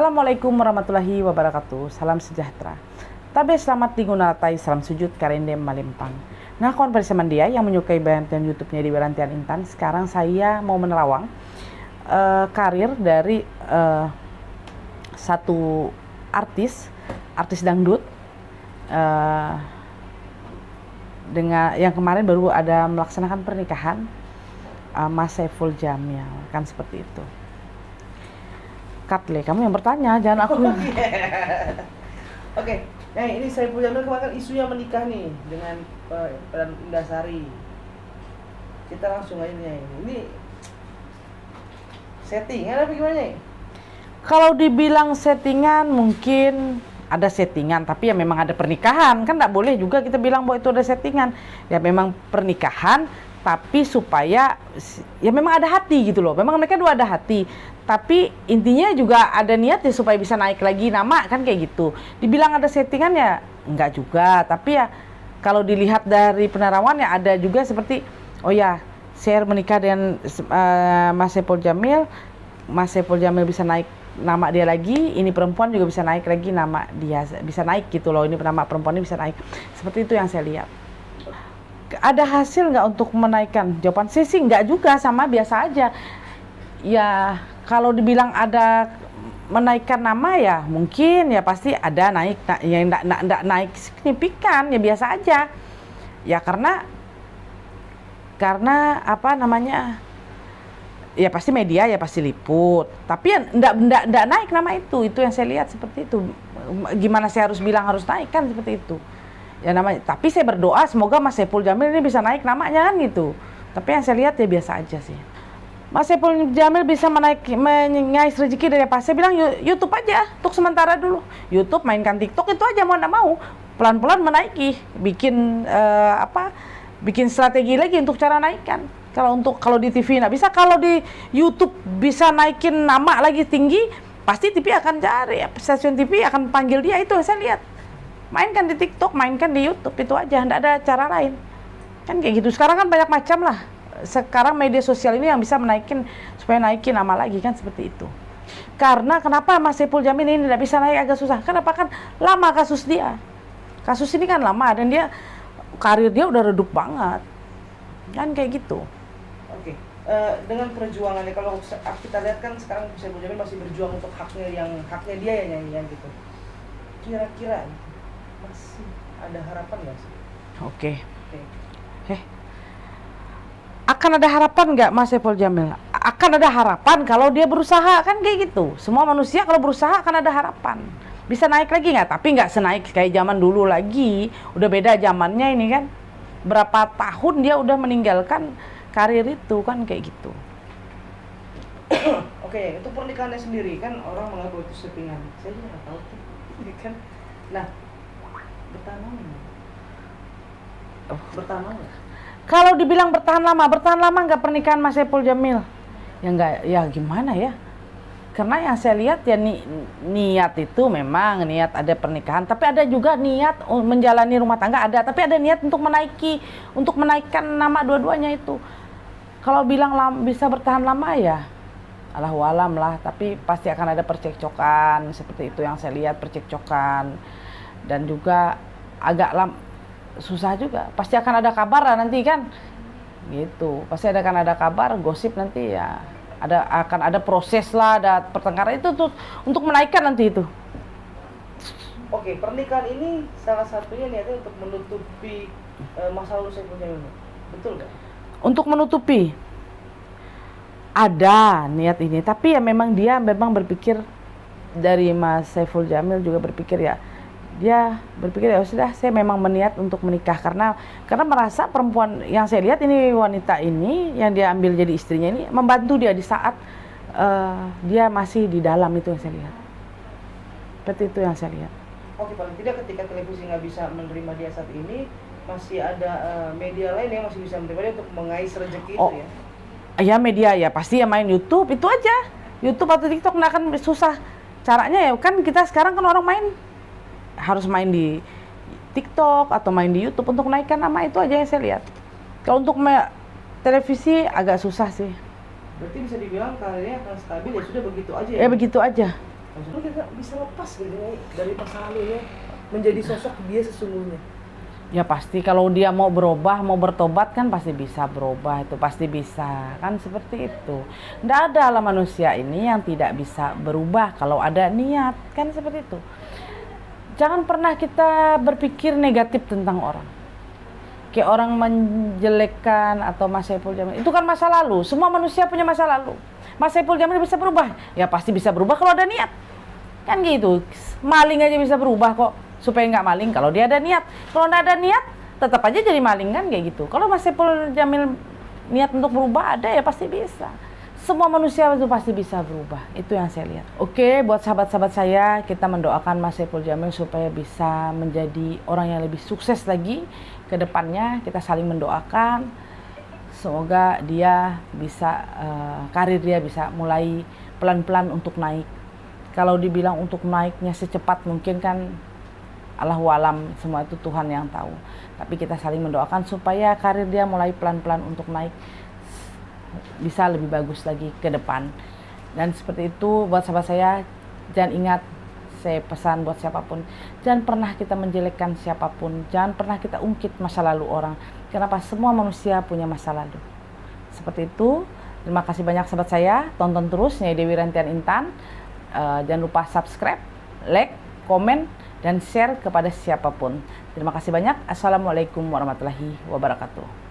Assalamualaikum warahmatullahi wabarakatuh. Salam sejahtera. Tabe selamat digunatai salam sujud karendem malimpang. Nah, kawan bersama dia yang menyukai konten YouTube-nya di Berantian Intan. Sekarang saya mau menerawang karir dari satu artis dangdut dengan yang kemarin baru ada melaksanakan pernikahan, Mas Saiful Jamil, kan seperti itu. Katle, kamu yang bertanya, jangan aku. Oke. Nah ini Saiful Jamil kemarin isunya menikah nih dengan Indasari. Kita langsung aja nih. Ini settingan apa gimana nih? Kalau dibilang settingan mungkin ada settingan, tapi ya memang ada pernikahan. Kan nggak boleh juga kita bilang bahwa itu ada settingan. Ya memang pernikahan, tapi supaya ya memang ada hati gitu loh. Memang mereka dua ada hati. Tapi intinya juga ada niat ya supaya bisa naik lagi nama, kan kayak gitu. Dibilang ada settingan ya enggak juga, tapi ya kalau dilihat dari penerawan ya ada juga seperti oh ya, share menikah dengan Mas Saiful Jamil. Mas Saiful Jamil bisa naik nama dia lagi, ini perempuan juga bisa naik lagi nama dia, bisa naik gitu loh, ini nama perempuan ini bisa naik. Seperti itu yang saya lihat. Ada hasil nggak untuk menaikkan? Jawaban saya sih nggak juga, sama biasa aja. Ya kalau dibilang ada menaikkan nama ya mungkin ya pasti ada naik, ya nggak naik signifikan, ya biasa aja. Ya karena apa namanya? Ya pasti media ya pasti liput. Tapi ya nggak naik nama itu yang saya lihat seperti itu. Gimana saya harus bilang harus naik kan seperti itu. Ya namanya, tapi saya berdoa semoga Mas Saiful Jamil ini bisa naik namanya kan gitu. Tapi yang saya lihat ya biasa aja sih. Mas Saiful Jamil bisa mengais rezeki dari apa? Saya bilang YouTube aja untuk sementara dulu. YouTube, mainkan TikTok itu aja mau nggak mau. Pelan-pelan menaiki, bikin bikin strategi lagi untuk cara naikkan. Kalau di TV nggak bisa, kalau di YouTube bisa naikin nama lagi tinggi, pasti TV akan cari, stasiun TV akan panggil dia, itu saya lihat. Mainkan di TikTok, mainkan di YouTube, itu aja, nggak ada cara lain. Kan kayak gitu. Sekarang kan banyak macam lah. Sekarang media sosial ini yang bisa supaya naikin nama lagi, kan seperti itu. Karena kenapa Mas Saiful Jamil ini tidak bisa naik agak susah? Kenapa? Kan lama kasus dia. Kasus ini kan lama dan karir dia udah redup banget. Kan kayak gitu. Oke. Dengan perjuangannya, kalau kita lihat kan sekarang Saiful Jamil masih berjuang untuk haknya dia ya nyanyian gitu. Kira-kira masih ada harapan nggak sih? Oke. Akan ada harapan nggak Mas Saiful Jamil? Akan ada harapan kalau dia berusaha, kan kayak gitu. Semua manusia kalau berusaha akan ada harapan. Bisa naik lagi nggak? Tapi nggak senaik kayak zaman dulu lagi. Udah beda zamannya ini kan. Berapa tahun dia udah meninggalkan karir itu, kan kayak gitu. Oke, untuk pernikahannya sendiri kan orang mengaku itu settingan. Saya juga nggak tahu tuh, kan. Nah, bertahan lama. Kalau dibilang bertahan lama nggak pernikahan Mas Saiful Jamil? Ya nggak, ya gimana ya? Karena yang saya lihat ya niat itu memang niat ada pernikahan, tapi ada juga niat menjalani rumah tangga ada, tapi ada niat untuk menaikkan nama dua-duanya itu. Kalau bilang bisa bertahan lama ya, Allahu alam lah, tapi pasti akan ada percekcokan seperti itu yang saya lihat, percekcokan dan juga agak susah juga. Pasti akan ada kabar lah nanti kan, gitu. Pasti akan ada kabar, gosip nanti ya. Akan ada proses lah, ada pertengkaran itu tuh untuk menaikkan nanti itu. Oke, pernikahan ini salah satunya niatnya untuk menutupi masa lalu Saiful Jamil, betul nggak? Untuk menutupi, ada niat ini, tapi ya memang dia berpikir dari Mas Saiful Jamil juga berpikir ya. Dia berpikir ya sudah, saya memang berniat untuk menikah karena merasa perempuan yang saya lihat ini, wanita ini yang dia ambil jadi istrinya ini membantu dia di saat dia masih di dalam, itu yang saya lihat. Seperti itu yang saya lihat. Oke, paling tidak ketika televisi nggak bisa menerima dia saat ini, masih ada media lain yang masih bisa menerima dia untuk mengais rezeki itu ya? Ya media ya pasti ya main YouTube, itu aja. YouTube atau TikTok nggak akan susah. Caranya ya kan kita sekarang kan orang harus main di TikTok atau main di YouTube untuk menaikkan nama, itu aja yang saya lihat. Kalau untuk televisi agak susah sih. Berarti bisa dibilang karirnya akan stabil ya sudah begitu aja ya? Ya begitu aja. Maksudnya kita bisa lepas gitu Nyai dari masa lalunya menjadi sosok dia sesungguhnya. Ya pasti kalau dia mau berubah, mau bertobat kan pasti bisa berubah, itu pasti bisa, kan seperti itu. Nggak ada lah manusia ini yang tidak bisa berubah kalau ada niat, kan seperti itu. Jangan pernah kita berpikir negatif tentang orang. Kayak orang menjelekkan atau Mas Saipul Jamil, itu kan masa lalu, semua manusia punya masa lalu. Mas Saipul Jamil bisa berubah, ya pasti bisa berubah kalau ada niat. Kan gitu, maling aja bisa berubah kok supaya nggak maling kalau dia ada niat. Kalau nggak ada niat tetap aja jadi maling, kan kayak gitu. Kalau Mas Saipul Jamil niat untuk berubah ada, ya pasti bisa. Semua manusia itu pasti bisa berubah, itu yang saya lihat. Oke, buat sahabat-sahabat saya, kita mendoakan Mas Saipul Jamil supaya bisa menjadi orang yang lebih sukses lagi ke depannya. Kita saling mendoakan, semoga dia bisa karir dia bisa mulai pelan-pelan untuk naik. Kalau dibilang untuk naiknya secepat mungkin kan Allahu alam, semua itu Tuhan yang tahu. Tapi kita saling mendoakan supaya karir dia mulai pelan-pelan untuk naik, bisa lebih bagus lagi ke depan. Dan seperti itu buat sahabat saya, jangan ingat, saya pesan buat siapapun, jangan pernah kita menjelekkan siapapun, jangan pernah kita ungkit masa lalu orang. Kenapa? Semua manusia punya masa lalu. Seperti itu. Terima kasih banyak sahabat saya, tonton terus Nyai Dewi Rentian Intan. Jangan lupa subscribe, like, komen, dan share kepada siapapun. Terima kasih banyak. Assalamualaikum warahmatullahi wabarakatuh.